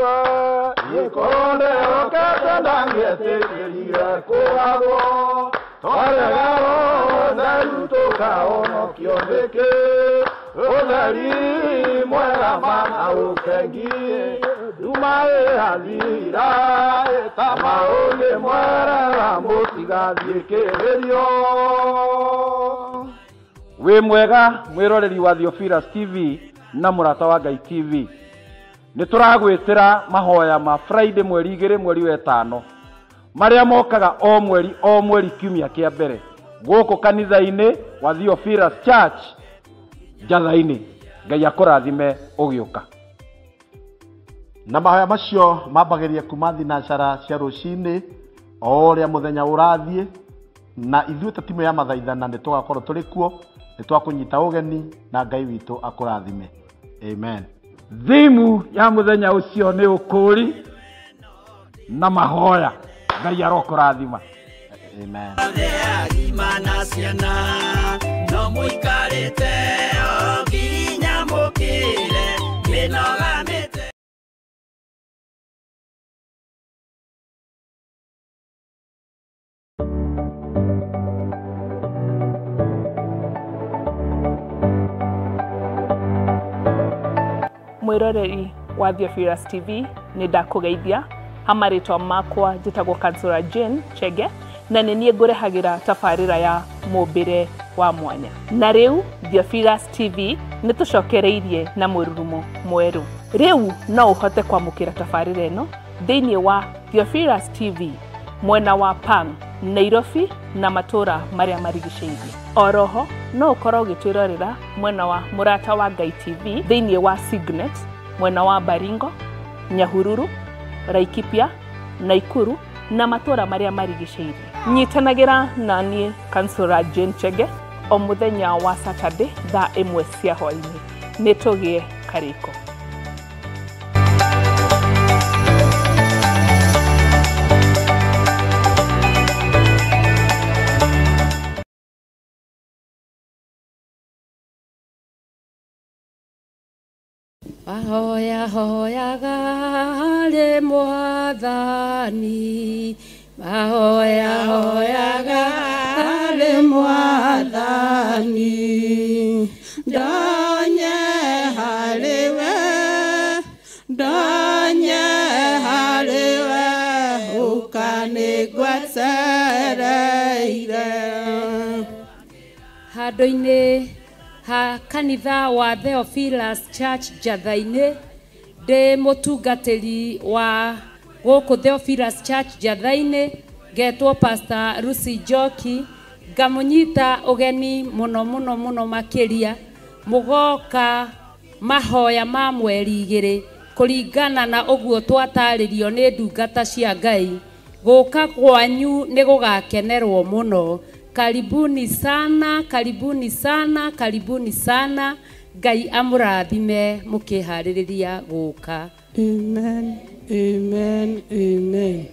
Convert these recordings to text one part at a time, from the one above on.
Yekwa Yekone okata nangete Yeriga kuhago Toregaro Narutoka ono kiondeke Onari Mwera mana ukengie Dumae hazira Etamaone mwera Ramotiga diekererio We mwega mwiroreri wa Theophilus TV na murata wa Ngai TV. Nituragwitira mahoya ma Friday mweri 2 mweri wa 5. Maria mokaga o mweri kiumia kia mbere. Guku kanitha-ini wa Theophilus Church Jathaini. Ngai akurathime ugiuka. Na mahoya macio mambagiria kuma thinacara cia rucini o uria muthenya urathie na ithuĩ ta timu ya mathaithana nĩ tugakorwo tũrĩ kuo nĩ twakunyita ũgeni na Ngai witũ akũrathime. Amen. Thimu ya muthenya ũcio nĩ ũkũri na mahoya. Ngai arokũrathima. Amen. No muikarite o ginya mukire minogamete Mwiroreri wa Theophilus TV ni ndakugeithia hamaritwa makwa njitagwo Kansura Jane Chege na nĩ ngurehagira tabarĩra ya mũmbĩre wa mwanya. Na rĩu Theophilus TV nĩ tucokereirie na mũrurumo mweru. Rĩu no uhote kwamũkĩra tabarĩra ĩno thĩinĩ wa Theophilus TV mwena wa Pang, Nairobi na matũra marĩa marigicĩirie. Oroho no ukorwo ũgĩtwĩrorera mwena wa Murata wa Ngai TV thĩinĩ wa Signet, mwena wa Baringo, Nyahururu, Laikipia, Naikuru na matũra marĩa marigicĩirie. Nyitanagira na niĩ Kansura Jane Chege o muthenya wa Saturday thaa 1 cia hwaĩ-inĩ. Nĩ tũgĩe karĩko. Ahoya hoyaga harĩ Mwathani, ahoya hoyaga harĩ Mwathani, ndonye harĩwe, ndonye harĩwe, ũkanĩngwetereire. Handũ-inĩ ha kanitha wa Theophilus Church Jathaini de mutungatiri wa gũkũ Theophilus Church Jathaini getwo Pastor Lucy Njoki ngamunyita ũgeni mũno makĩria mũgoka mahoya ma mweri 2 kũringana na ũguo twatarĩrio nĩ ndungata cia Ngai. Gũka kwanyu nĩ gũgakenerwo mũno. Karibuni sana, karibuni sana, karibuni sana. Ngai amũrathime mũkĩharĩrĩria gũka. Amen, amen, amen.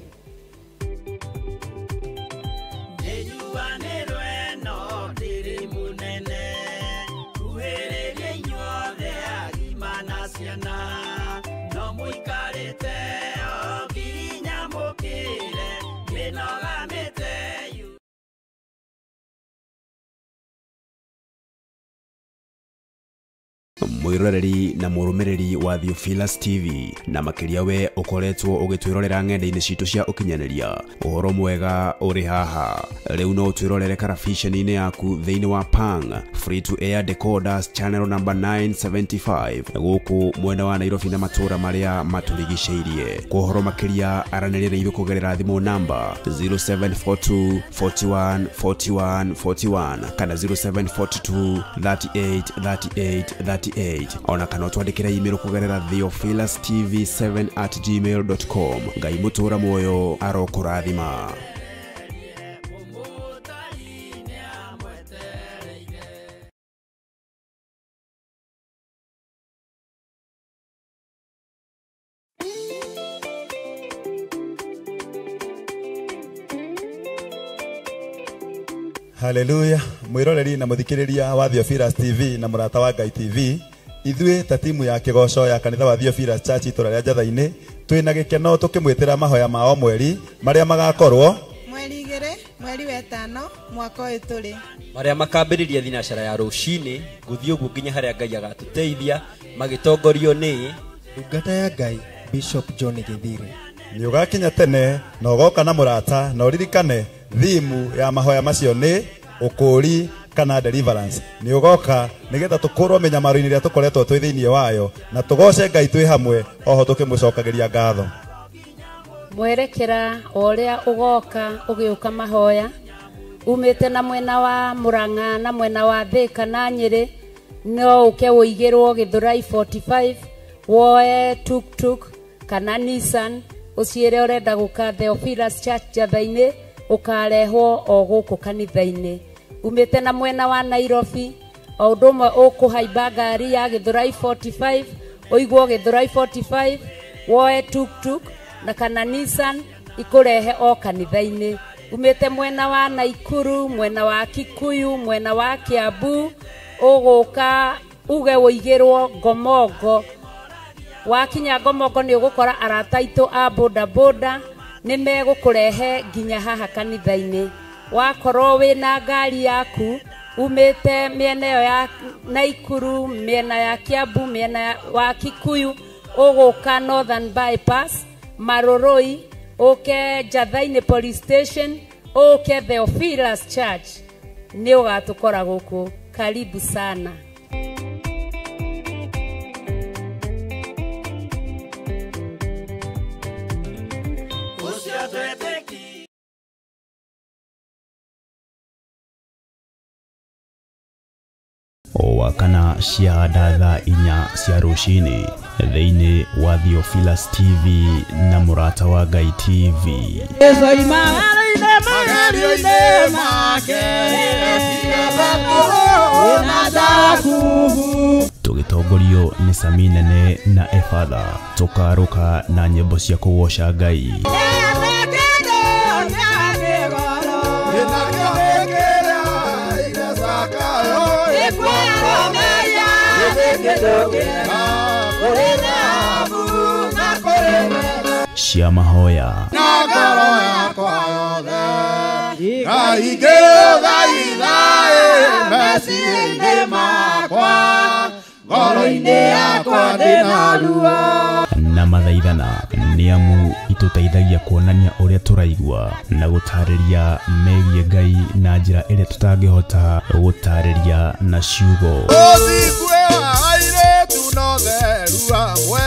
Mwiroreri na murumiriri wa Theophilus TV na makiria we ukoretwo ugitwirorera ng'enda-inĩ citũ cia ukinyanĩria. Ũhoro mwega uri haha. Rĩu no twirorere karabiceni-inĩ yaku thĩinĩ wa Pang free to air decoders channel number 975 gũkũ mwena wa Nairobi na matũra marĩa maturigicĩirie. Ũhoro makiria aranĩrĩra ithu kugerera thimũ namba 0742 41 41 41 kana 0742 38 38 38 ona kana twandikira email kugerera theophilustv7@gmail.com. Ngai mutura moyo arokurathima. Hallelujah. Mwiroreri na muthikiriria wa Theophilus TV na murata wa Ngai TV. Ithuĩ ta timu ya kigoco ya kanitha wa Theophilus Church itura rĩa Jathaini twina gikeno tukimwitira mahoya mao mweri maria magakorwo mweri 2 mweri wa 5 mwaka uyu turi maria makambiriria thinashara ya rucini guthii uguo nginya haria Ngai agatuteithia magitongorio ni ndungata ya Ngai Bishop John Githiri. Ni ugakinya tene na ugoka na murata na uririkane thimu ya mahoya macio ni ukuri kana deliverance. Ni ugoka nigetha tukorwo menyamaro-ini ria tukoretwo twi thiini wayo na tugoce Ngai twi hamwe oho tukimucokagiria ngatho. Mwerekera oria ugoka ugiuka mahoya umite na mwena wa Murang'a na mwena wa Thika na Nyeri no uke uigirwo Githurai 45 woe tuk kana Nissan uciire urenda guka Theophilus Church Jathaini ukarehwo o guku kanitha-ini. Umite na mwena wa Nairobi o ndumwe ukuhaimba ngari ya Githurai 45 uigwo Githurai 45 woe tuk na kana Nissan ikurehe o kanitha-ini. Umite mwena wa Naikuru, mwena wa Kikuyu, mwena wa Kiambu uguka uge uigirwo Ngomongo. Wakinya Ngomongo ni ugukora arataitu a boda ni megukurehe nginya haha kanitha-ini. Wakorwo wina ngari yaku umite miena ya Naikuru, miena ya Kiambu, miena wa Kikuyu uguka Northern Bypass Maroroi uke Jathaini Police Station uke Theophilus Church ni ugatukora guku. Karibu sana. Wakana ciahanda thaa 4 cia rucini thiini wa Theophilus TV na murata wa Ngai TV. Tugitongorio ni Sami Nene na Efadha tukaruka na nyimbo cia kugoca Ngai. Cia mahoya na ngoro yakwa yothe Ngai gĩthaithaĩ meciria-inĩ makwa ngoro-inĩ yakwa ndĩna ruo na mathaithana ni amu ituteithagia kuonania uria turaigua na gutariria megie Ngai na njira iria tutangihota gutariria na ciugo. Ũthikwe wa airĩtu no theru hamwe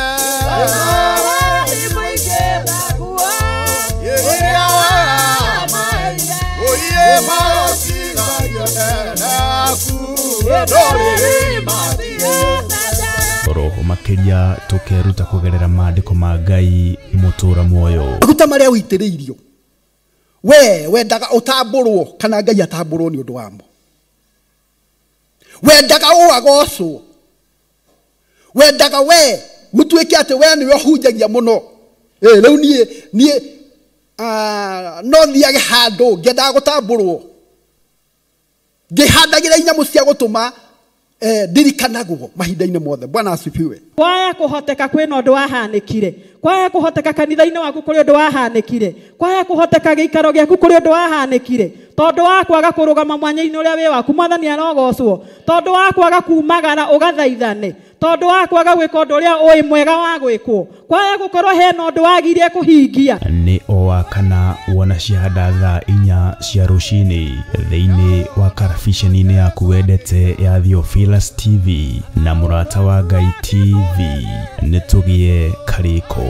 roho makiria tukeruta kugerera maandiko ma Ngai mutura muoyo maguta maria uitiriirio we wendaga utamburwo kana Ngai atamburwo ni undu wamo wendaga uagocwo wendaga we mutuike ate we ni hunjagia muno riu nie no thiage handu ngendaga gutamburwo ngihandagira inyamu cia gutuma ndirikanagwo mahinda-inĩ mothe. Bwana asifiwe. Kwaya kuhoteka kwina undu wahanikire, kwaya kuhoteka kanitha-inĩ waku kuri undu wahanikire, kwaya kuhoteka giikaro giaku kuri undu wahanikire, tondu wa kwaga kurugama mwanya-inĩ uria wi waku mwathani arogocwo, tondu wa kwaga kumagara ugathaithane, tondu wa kwaga gwika undu uria ui mwega wa gwikwo, kwaya gukorwo hena undu wagirie kuhingia. Ni o wakana wona ciahanda thaa 4 cia rucini thiini wa karabiceni-inĩ yaku wendete ya Theophilus TV na murata wa Ngai TV. Nitugie kariko.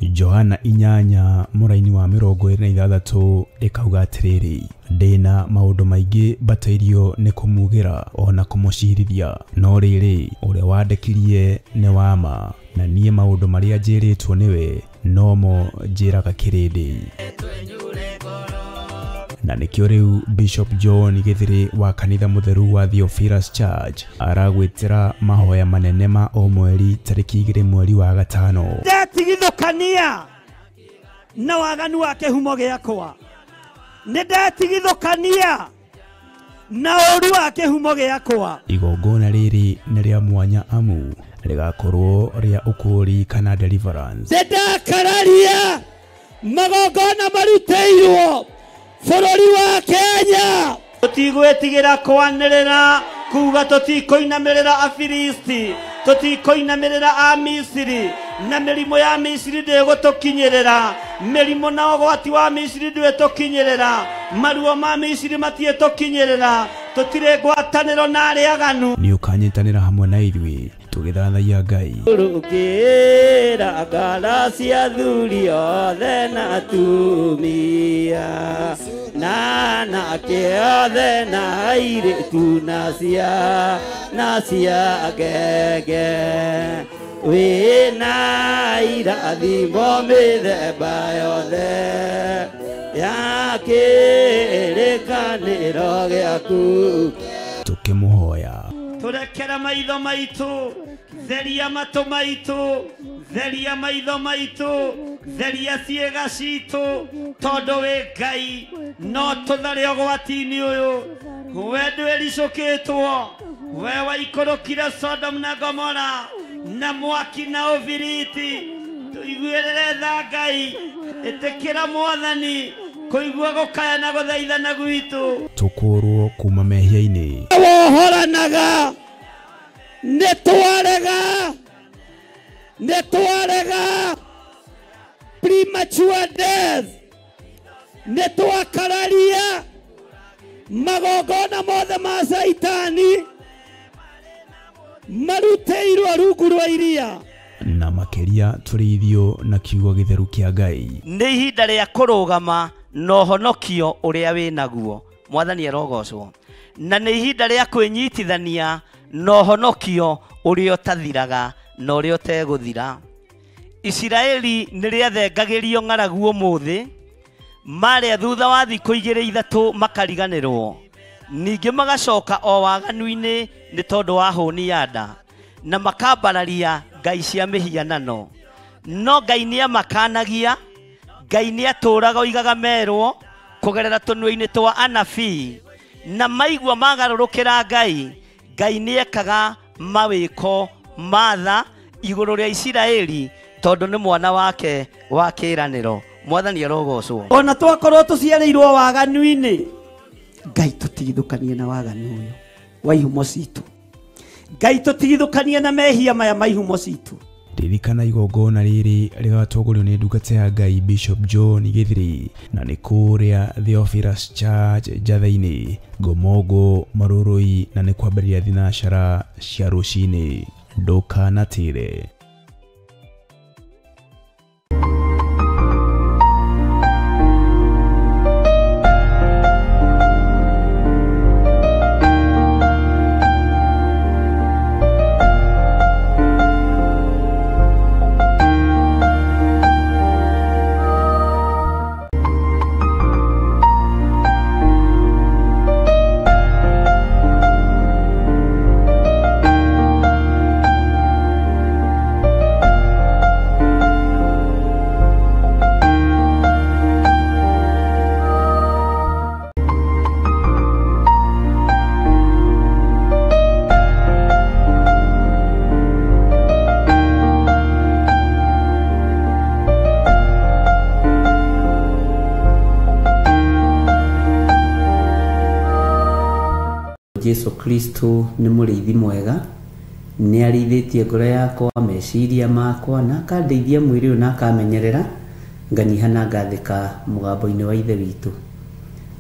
Johana 8 muraini wa 26 ikauga atiriri ndina maundu maingi batairio ni kumugira ona kumucirithia no riri uria wandekirie ni wama na nie maundu maria njiritwo niwe nomo njiraga kirindi na nikio riu Bishop John Githiri wa kanitha mutheru wa Theophilus Church aragwitira mahoya manene ma o mweri tariki 2 mweri wa gatano. Ndetigithukania na waganu wa kihumo giakwa, ndetigithukania na oru wa kihumo giakwa. Igongona riri ni ria mwanya amu rigakorwo ria ukuri kana deliverance. Ndakararia magongona maruteirwo bururi wa Kenya. Tutigwetigira kwanirira kuga tutikoinamirira Afilisti, tutikoinamirira a Misiri, na mirimo ya Misiri ndegutukinyirira, mirimo na ogwati wa Misiri ndwetukinyirira, maruo ma Misiri matietukinyirira, tutire ngwataniro na ariaganu. Ni ukanyitanira hamwe na ithui tugithathaia Ngai. Urukira galacia thuri othe na atumia, na kiothe na airitu na cia ngenge, wina irathimo mithemba yothe ya kirikaniro giaku. Tukimuhoya turekera maitho maitu, theria matu maitu, theria maitho maitu, theria ciega citu, tondu wi Ngai no tuthare ogwati-ini uyu. We ndwiricukitwo, we waikorokire Sodom na Gomora na mwaki na uviriti. Tuiguirire tha Ngai, itikira Mwathani kuigua gukaya na guthaithana gwitu. Tukurwo kuma mehia-ini, wohoranaga netwarega premature death, netwakararia magongona mothe ma Saitani maruteirwo rungu rwa iria, na makeria turithio na kiugo githeru kia Ngai. Nĩ ihinda rĩa kũrũgama no honokio ũrĩa wĩnaguo. Mwathani arogocwo. Na nĩ ihinda rĩa kwĩnyitithania no honokio ũrĩa ũtathiraga na ũrĩa ũtegũthira. Isiraeli nĩ rĩathengagĩrio ng'aragu ũmũthĩ, marĩa thutha wa thikũ 2-3 makariganĩrwo, ningĩ magacoka o waganu-inĩ nĩ tondũ wa hũni ya nda, na makambararia ngai cia mĩhianano. No Ngai nĩ amakanagia, Ngai nĩ atũraga oigaga merwo kugerera tũnua-inĩ twa anabii, na maigua magarũrũkĩra Ngai, Ngai nĩ ekaga mawĩko matha igũrũ rĩa Isiraeli tondũ nĩ mwana wake wa kĩĩranĩro. Mwathani arogocwo. Ona twakorwo tũciarĩirwo waganu-inĩ, Ngai tũtigithũkanie na waganu ũyũ wa ihumo citũ. Ngai tũtigithũkanie na mehia maya ma ihumo citũ. Ririkana igongona riri rigatongorio ni ndungata ya Ngai Bishop John Githiri, na ni kuria Theophilus Church Njathaini, Ngomongo, Marurui, na ni kwambĩrĩria thinacara cia rũcinĩ. Ndukanatĩre. Yesu Kristo nĩ mũrĩithi mwega, nĩ arĩithĩtie ngoro yakwa, meciria makwa, na akandeithia mwĩrĩ ũyũ na akamenyerera, nganyiha na ngathĩka mũgambo-inĩ wa ithe witũ.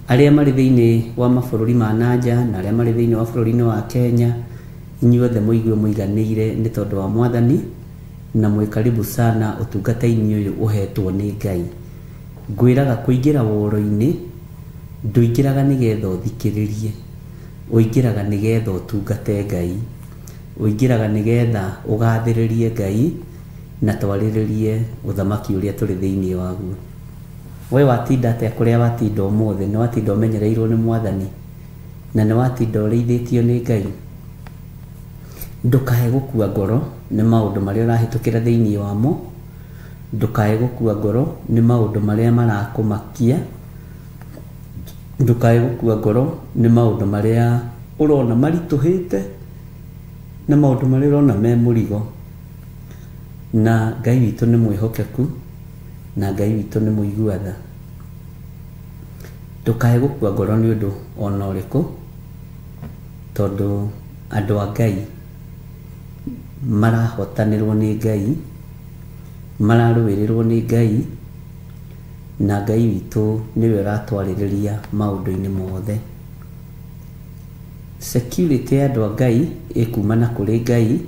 Arĩa marĩ thĩinĩ wa mabũrũri ma nanja na arĩa marĩ thĩinĩ wa bũrũri-inĩ wa Kenya, inyuothe mũigue mũiganĩire nĩ tondũ wa Mwathani, na mwĩ karibu sana ũtungata-inĩ ũyũ ũhetwo nĩ Ngai. Ngwĩraga kũingĩra woro-inĩ, ndũingĩraga nĩgetha ũthikĩrĩrie, ũingĩraga nĩgetha ũtungate Ngai, ũingĩraga nĩgetha ũgathĩrĩrie Ngai na twarĩrĩrie ũthamaki ũrĩa tũrĩ thĩinĩ waguo. we watinda atä kå rä a watinda å må thä nä watinda å menyereirwo nä mwathani na nä watinda å rä ithä nä Ngai. Ndũkae gũkua ngoro nĩ maũndũ marĩa ũrahĩtũkĩra thĩinĩ wamo. Ndũkae gũkua ngoro nĩ maũndũ marĩa marakũmakia. Ndũkae gũkua ngoro nĩ maũndũ marĩa ũrona maritũhĩte na maũndũ marĩa ũrona me mũrigo. Na Ngai witũ nĩ mwĩhokeku na Ngai witũ nĩ mũigua tha. Ndũkae gũkua ngoro nĩ ũndũ ona ũrĩkũ, tondũ andũ a Ngai marahotanĩrwo nĩ Ngai, mararũĩrĩrwo nĩ Ngai, na Ngai witũ nĩwe ũratwarĩrĩria maũndũ-inĩ mothe. Security ya andũ a Ngai ĩkumana kũrĩ Ngai,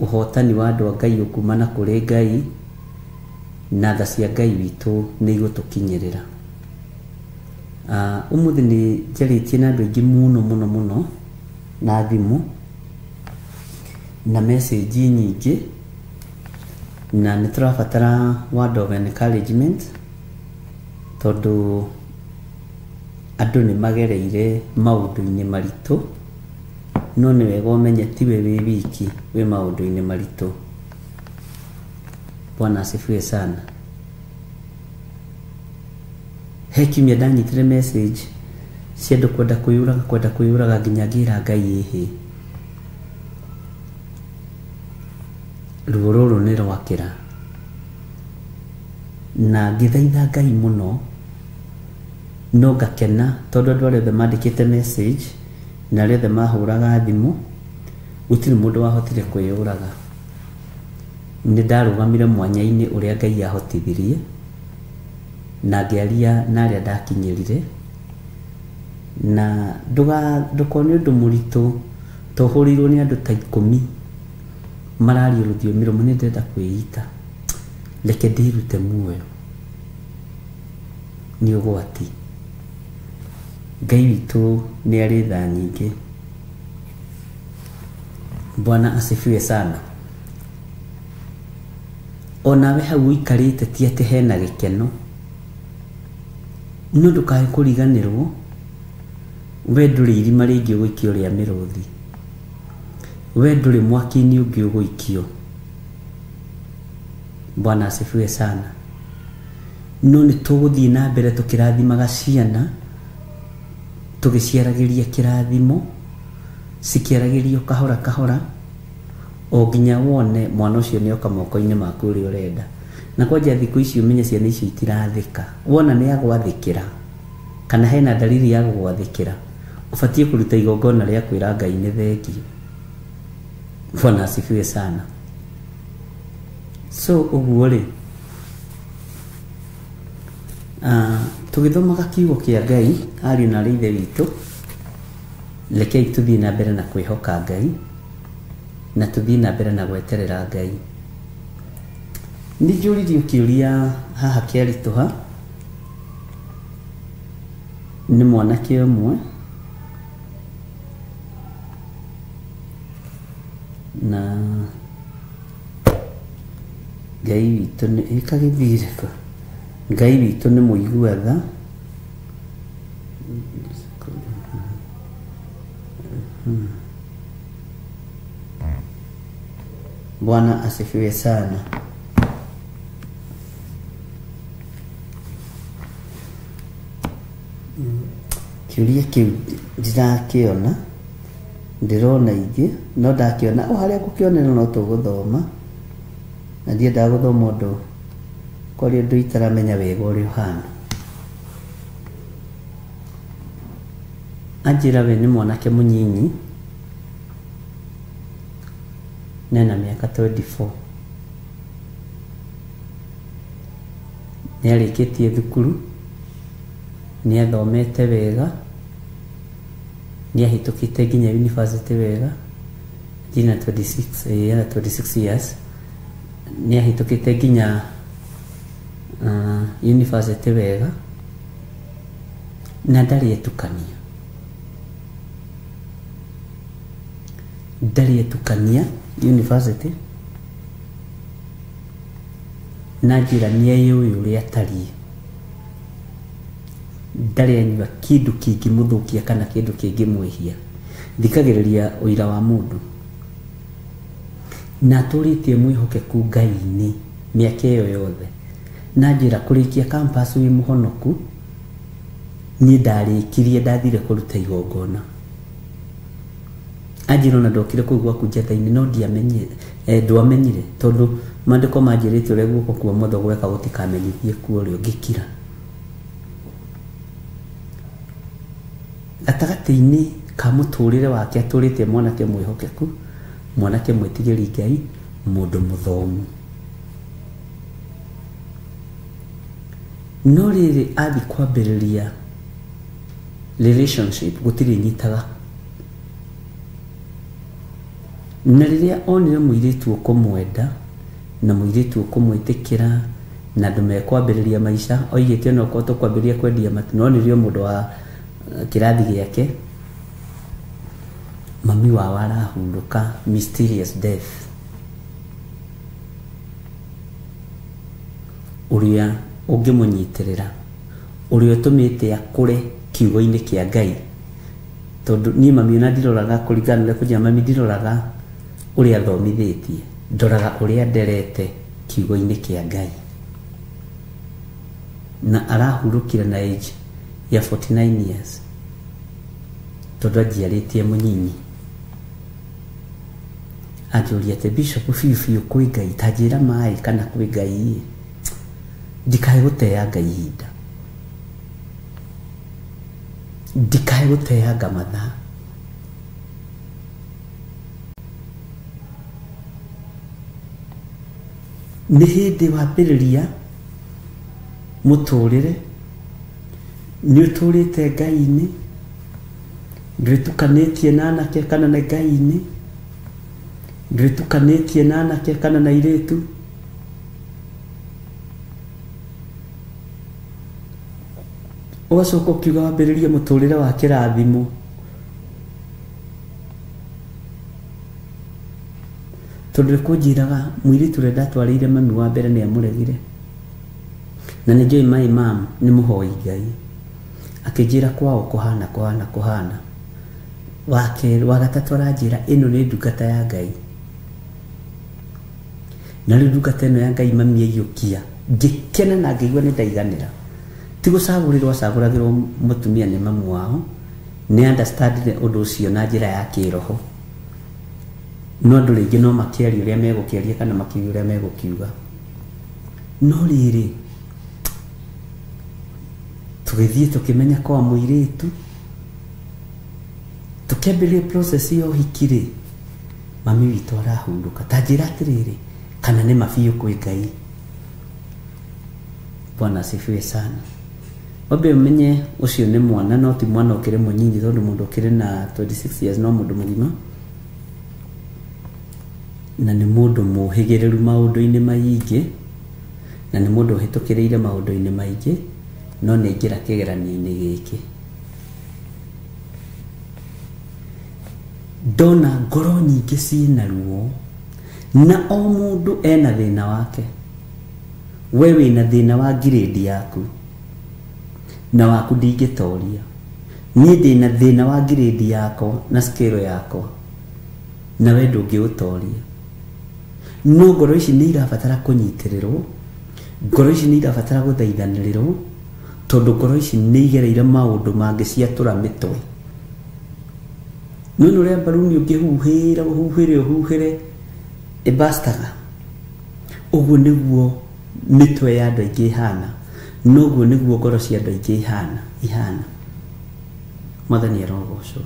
ũhotani wa andũ a Ngai ũkumana kũrĩ Ngai, na tha cia Ngai witũ nĩ igũtũkinyĩrĩra. Ũmũthĩ nĩ njarĩtie na andũ aingĩ mũno na thimũ na message nyingĩ, na nĩ tũrabatara word of encouragement, tondũ andũ nĩ magereire maũndũ-inĩ maritũ, no nĩ wega ũmenye tiwe wĩ wiki wĩ maũndũ-inĩ maritũ. Bwana asifiwe sana. He kiumia ndanyitire message cia andũ kwenda kwĩyũraga nginya ngĩra Ngai ĩhĩ. Ruo rũrũ nĩ rwakĩra na ngĩthaitha Ngai mũno, no ngakena tondũ andũ arĩa othe mandĩkĩte message na arĩa othe mahũraga thimũ, gũtirĩ mũndũ wahotire kwĩyũraga. Nĩ ndarũgamire mwanya-inĩ ũrĩa Ngai ahotithirie na ngĩaria na arĩa ndakinyĩrire, na ndũkone ũndũ mũritũ tohũrĩirwo nĩ andũ ta 10 mararia rũthiomi rũmwe, nĩ ndĩrenda kwĩita, reke ndĩrute muoyo, nĩ ũgwati. Ngai witũ nĩ arĩ tha nyingĩ. Bwana asifiwe sana. Onawe hau ũikarĩte ti atĩ hena gĩkeno, no ndũkae kũriganĩrwo, we ndũrĩ irima rĩngĩ ũgũikio rĩa mĩrũthi, we ndũrĩ mwaki-inĩ ũngĩ ũgũikio. Bwana asifiwe sana. No nĩ tũgũthiĩ na mbere tũkĩrathimaga ciana, tũgĩciaragĩria kĩrathimo, cikĩaragĩrio kahora kahora, o nginya wone mwana ũcio nĩoka moko-inĩ maku ũrĩa ũrenda. Na kwanja thikũ ici ũmenye ciana icio itirathĩka, wona nĩ agwathĩkĩra kana hena dalili ya gwathĩkĩra, ũbatiĩ kũruta igongona rĩa kwĩra Ngai nĩ thengio. Bwana asifiwe sana. So ũguo rĩ, tũgĩthomaga kiugo kĩa Ngai, ariũ na aarĩ a Ithe witũ, rekei tũthiĩ na mbere na kwĩhoka Ngai na tũthiĩ na mbere na gweterera Ngai. Nĩ njũririo kĩũria haha kĩaritũha nĩ mwanake ũmwe, na Ngai witũ nĩ ĩkagĩthire ko. Ngai witũ nĩ mũigua tha. Bwana asifiwe sana. Kĩũria kĩu ndirakĩona, ndĩrona ingĩ, no ndakĩona o harĩa ngũkĩonera no tũgũthoma, na ndiendaga gũthoma ũndũ kwarĩ ũndũ itaramenya wega ũrĩa ũhana. Anjĩra we nĩ mwanake mũnyinyi, nena mĩaka 24, nĩarĩkĩtie thukuru, nĩathomete wega, nĩahĩtũkĩte nginya university wega, nginya 26 years, nĩahĩtũkĩte nginya university wega, na ndarĩ etukania. Ndarĩ etukania university, na njĩra nĩeyũĩ ũrĩa atariĩ. ndari anyua kindu kingimuthukia kana kindu kingimwihia thikagiriria uira wa mundu na turitie mwihokeku Ngai-ini miaka iyo yothe na njira kurikia campus wi muhonoku ni ndarikirie ndathire kuruta igongona ajiro na ndokire kuigwa kunjeta-ini no ndiamenye ndwamenyire tondu mandiko manjirite uria guoko kwa motho gweka gutikamenyithie kuo rio ngikira gatagati-ini ka muturire wake aturite mwanake mwihokeku mwanake mwitigiri Ngai mundu muthomu no riri athi kwambiriria relationship gutiri nyitaga na riria onire muiritu ukumwenda na muiritu ukumwitikira na ndume kwambiriria maisha oigite no ko to kwambiriria kwendia matu no nirio mundu wa kirathi giake mami wa warahunduka mysterious death uria ungimunyitirira uria utumite akure kiugo-ini kia Ngai tondu ni mami na ndiroraga kuringana na kuja mami ndiroraga uria athomithitie ndoraga uria nderete kiugo-ini kia Ngai na arahurukira na age ya 49 years tondu ajiaritie munyinyi ajuria te bishop fiu kwi Ngai tajira mai kana kwi Ngai ndikae guteya Ngai hinda ndikae guteanga mathaa ni hindi wambiriria muturire ni uturite Ngai-ini ndritukanitie na anake kana na Ngai-ini ndritukanitie na anake kana na iritu ugacoka ukiuga wambiririe muturire wa kirathimo tondu kunjiraga mwiritu ria ndatwarire mami wa mbere ni amuregire na ni njoi my mom ni muhoi Ngai akijira kwao kuhana wa gatatu aranjira ino ni ndungata ya Ngai na riu ndungata ino ya Ngai mami aiyukia ngikena na ngĩigua ni ndaiganira tigũcagũragĩrwo mutumia ni mamu wao ni understand undu ucio na njira ya kiroho no andu ringi no makiaria uria megukiaria kana makiuga uria megukiuga no riri tugithie tukimenya kwa muiritu tukemberia process yo hikire mami witu arahunduka tajira atiriri kana ni mabiu kwi Ngai Bwana asifiwe sana Wabe umenye ucio ni mwana no ti mwana ukire munyinyi tondu mundu ukire na 26 years no mundu mugima na ni mundu muhigireru maundu-ini maingi na ni mundu uhitukireire maundu-ini maingi no ni ngira kigerania-ini giki dona ngoro nyingi ciina ruo na o mundu ena thina wake wewe na thina wa grade yaku na waku ndingitoria ni ndina thina wa grade yako na scale yako na we ndungiutoria no ngoro ici ni irabatara kunyitirirwo ngoro ici ni irabatara guthaithanĩrĩrwo tondu ngoro ici ni igereire maundu mangi ciatura mitwe no ria baruni uhuhire ibastaga uguo niguo mitwe ya andu aingi ihana noguo niguo ngoro cia andu aingi ihana Mwathani arogocwo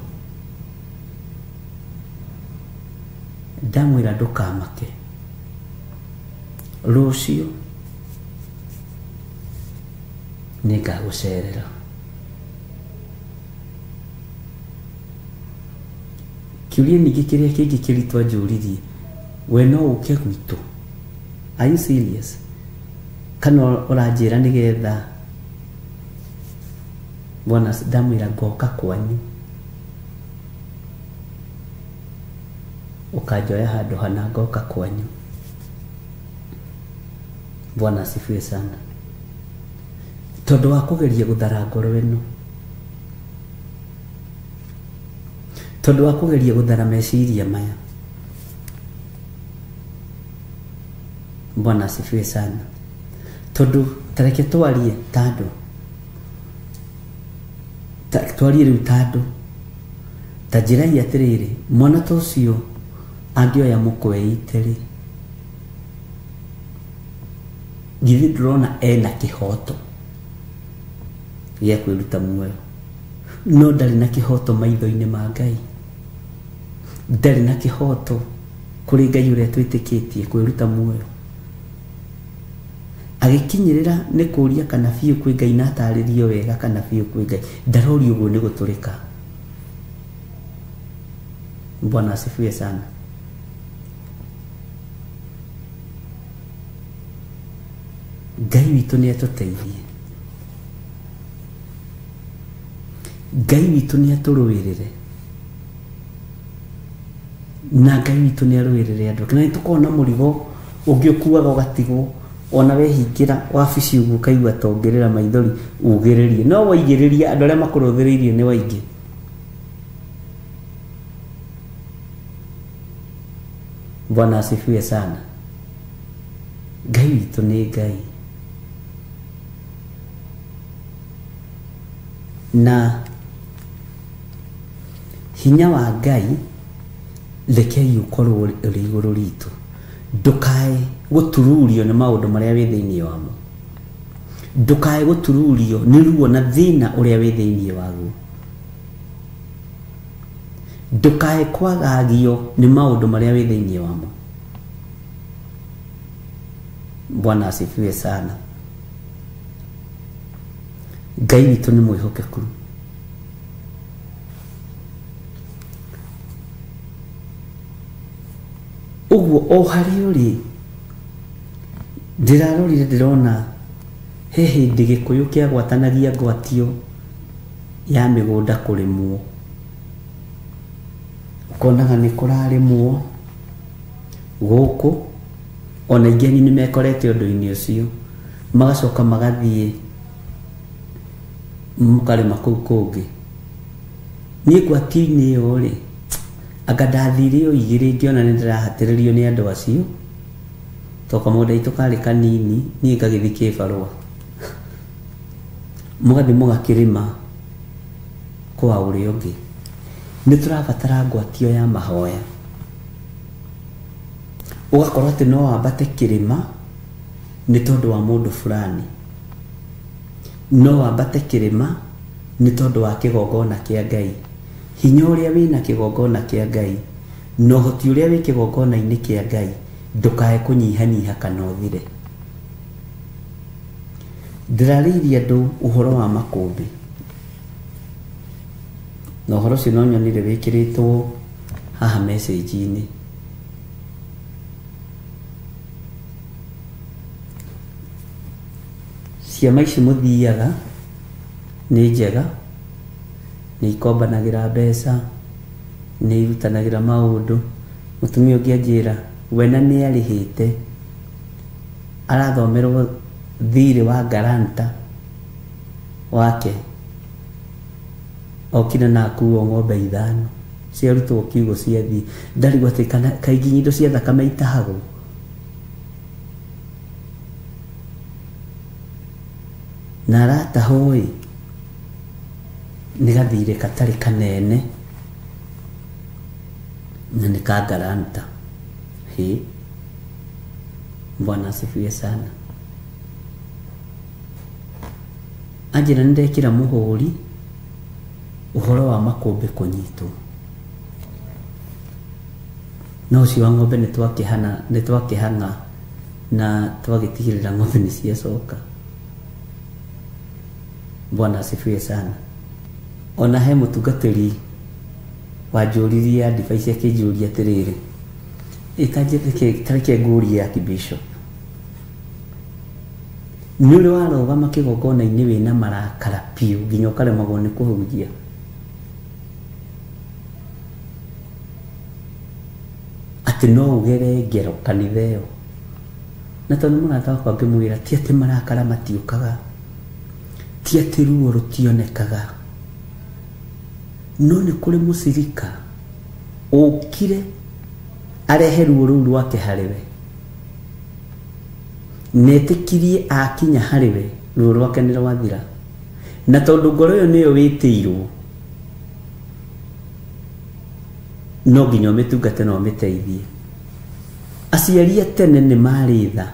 ndamwira ndukamake rucio ningagucerera kiuria ningi kiria kingi kiritwa njuririe we no uke gwitu are you serious kana uranjira nigetha Bwana ndamwira ngoka kwanyu ukajoya handu hana ngoka kwanyu Bwana asifiwe sana tondu wa kugeria guthara ngoro ino, tondu wa kugeria guthara meciria maya. Bwana asifiwe sana. Tondu tareke twarie tando, twarie riu tando ta njira ya atiriri, mwana ta ucio angioya mukwe iteri, githi ndurona ena kihoto gĩa kwĩruta muoyo, no ndarĩ na kĩhoto maitho-inĩ ma Ngai, ndarĩ na kĩhoto kũrĩ Ngai ũrĩa twĩtĩkĩtie kwĩruta muoyo. Agĩkinyĩrĩra nĩ kũria kana biũ kwĩ Ngai na atarĩrio wega kana biũ kwĩ Ngai, ndarori ũguo nĩ gũtũrĩka. Bwana asifiwe sana. Ngai witũ nĩ atũteithie, Ngai witũ nĩ atũrũĩrĩre, na Ngai witũ nĩ arũĩrĩre andũ. Kana nĩ tũkorwo na mũrigo ũngĩ ũkuaga ũgatigwo, ona wehingĩra wabici ũguo ũkaigua tongerera maithori ugĩrĩrie, no waigĩrĩria andũ arĩa makũrũthĩrĩirie nĩ waingĩ. Bwana asifiwe sana. Ngai witũ nĩ Ngai, na hinya wa Ngai rekei ũkorwo ũrĩ igũrũ ritũ. Ndukae gũtururio nĩ maũndũ marĩa wĩ thĩinĩ wamo, ndukae gũtururio nĩ ruo na thĩna ũrĩa wĩ thĩinĩ waguo, ndukae kwagagio nĩ maũndũ marĩa wĩ thĩinĩ wamo. Bwana asifiwe sana. Ngai witũ nĩ mwĩhokeku. Ũguo o harĩa ũrĩ, ndĩrarorire ndĩrona he hĩndĩ Gĩkũyũ kĩagwatanagia ngwatio ya mĩgũnda kũrĩmwo, ũkonaga nĩ kũrarĩmwo gũkũ, ona ingĩ nĩ mekorete ũndũ-inĩ ũcio, magacoka magathiĩ mũkarĩma kũu kũngĩ. Niĩ ngwatio-inĩ ĩyo rĩ, anga ndathire o igĩrĩ ngĩona nĩ ndĩrahatĩrĩrio nĩ andũ acio, to kamũgũnda itũ karĩ kanini, niĩ ngagĩthiĩ kĩbarũa, mũgathiĩ mũgakĩrĩma kwa ũrĩa ũngĩ. Nĩ tũrabatara ngwatio ya mahoya, ũgakorwo atĩ no wambate kĩrĩma nĩ tondũ wa mũndũ fulani, no wambate kĩrĩma nĩ tondũ wa kĩgongona kĩa Ngai. Hinya ũrĩa wĩna kĩgongona kĩa Ngai na ũhoti ũrĩa wĩ kĩgongona-inĩ kĩa Ngai ndũkae kũnyihanyiha kana ũthire. Ndĩrarĩirie andũ ũhoro wa makũmbĩ, na ũhoro ũcio no nyonire wĩkĩrĩtwo haha message-inĩ. Ciama ici mũthiaga nĩ njega, nĩ ikombanagĩra mbeca, nĩ irutanagĩra maũndũ. Mũtumia ũngĩ anjĩra wena nĩ arĩhĩte, arathomerwo thirĩ wa garanta wake, okina na akuo ng'ombe 5 ciarutwo kiugo ciathiĩ, ndarigwo atĩ kana kaingĩ indo cia thakame itahagwo. Na aratahwo ĩ, nĩ gathirĩ katarĩ kanene na nĩ ka garanta. Bwana asifiwe sana. Anjĩra nĩ ndekĩra mũhũri ũhoro wa makũmbĩ kũnyitwo, na ũcio wa ng'ombe nĩ twakĩhana na twagĩtigĩrĩra ng'ombe nĩ ciacoka. Bwana asifiwe sana. Ona he mũtungatĩri wanjũririe advice akĩnjũria atĩrĩrĩ, ĩkanjĩte tareke ngũrie ya kibishop, nĩ ũrĩ warũgama kĩgongona-inĩ wĩna marakara piũ nginya ũkaremagwo nĩ kũhunjia? Atĩ no ũgere ngero kanitha ĩyo? Na tondũ mũrata wakwa ngĩmwĩra ti atĩ marakara matiũkaga, ti atĩ ruo rũtionekaga, no nĩ kũrĩ mũcirika ũkire arehe ruo rũu rwake harĩwe, netĩkirie akinya harĩwe ruo rwake nĩ rwathira, na tondũ ngoro ĩyo nĩyo wĩtĩirwo, no nginya ũmĩtungate na ũmĩteithie. Aciari a tene nĩ marĩ tha,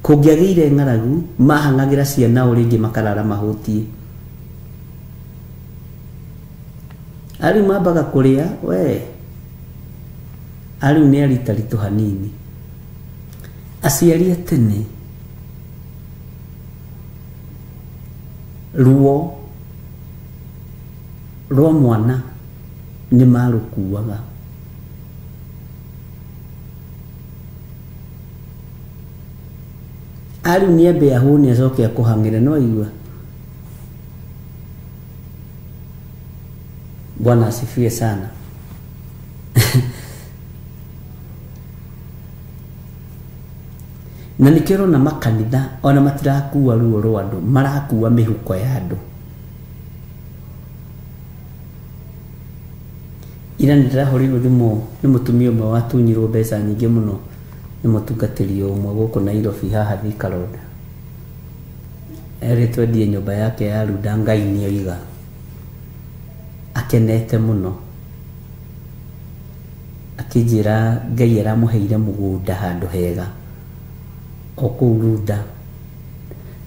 kũngĩagĩire ng'aragu mahang'agĩra ciana o rĩngĩ makarara mahũtie. Ariũ mambaga kũrĩa we, ariũ nĩ aritaritũ hanini. Aciari a tene ruo rwa mwana nĩ marũkuaga. Ariũ nĩ ambe ahũne acoke akũhang'ĩre, no igua. Bwana asifiwe sana. Na nikero na makanitha ona matirakuwa ruo rwa andũ, marakuwa mĩhuko ya andũ. Ira nĩndĩrahorirwo thimũ nĩ mũtumia ũmwe watunyirwo mbeca nyingĩ mũno nĩ mũtungatĩri ũmwe gũkũ Nairobi haha Thika Road. Erĩtwo endie nyũmba yake ya Runda, Ngai nĩoiga. Akenete mũno, akĩnjĩra Ngai aramũheire mũgũnda handũ hega o kũu Runda,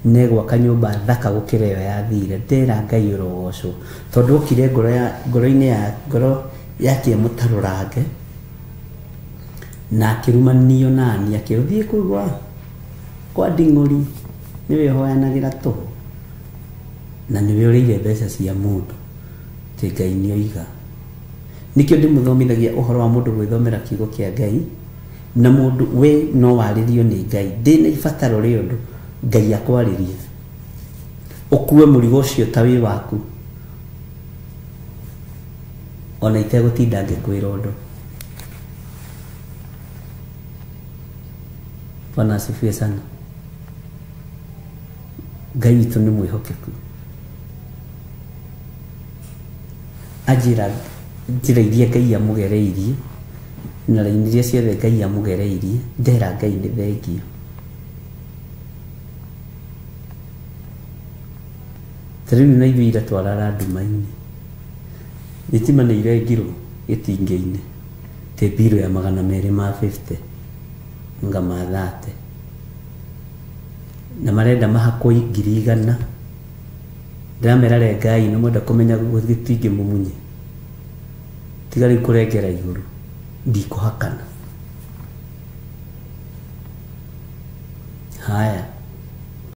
negwaka nyũmba thaka gũkĩra ĩyo yathire. Ndera Ngai ũrogocwo, tondũ okire ngoro yake mũtarũrange na akĩrumanio nani, akĩrũthiĩ kũu kwa Nding'ũri, nĩwe hoyanagĩra tũhũ na nĩwe ũrĩire mbeca cia mũndũ, tĩ Ngai nĩoiga. Nĩkĩo ndĩmũthomithagia ũhoro wa mũndũ gwĩthomera kiugo kĩa Ngai, na mũndũ we no warĩrio nĩ Ngai. Ndĩna ibataro rĩũndũ Ngai akwarĩrie, ũkue mũrigo ũcio ta wĩ waku, ona itegũtinda ngĩkwĩra ũndũ. Bwana asifiwe sana. Ngai witũ nĩ mwĩhokeku, anjĩra njĩra iria Ngai amũgereirie na raini iria ciothe Ngai amũgereirie, ndera Ngai nĩ thengio. Tarĩu na ithuĩ ira twarara nduma-inĩ, thitima nĩ irengirwo gĩtingĩ-inĩ, te mbirũ ya 250 ngama 30, na marenda mahakwo 100,000. Ndĩramera Ngai nĩ mwenda kũmenya gĩtingĩ mũmunye, tiga rĩu kũrengera igũrũ, ndikũhakana. Haya.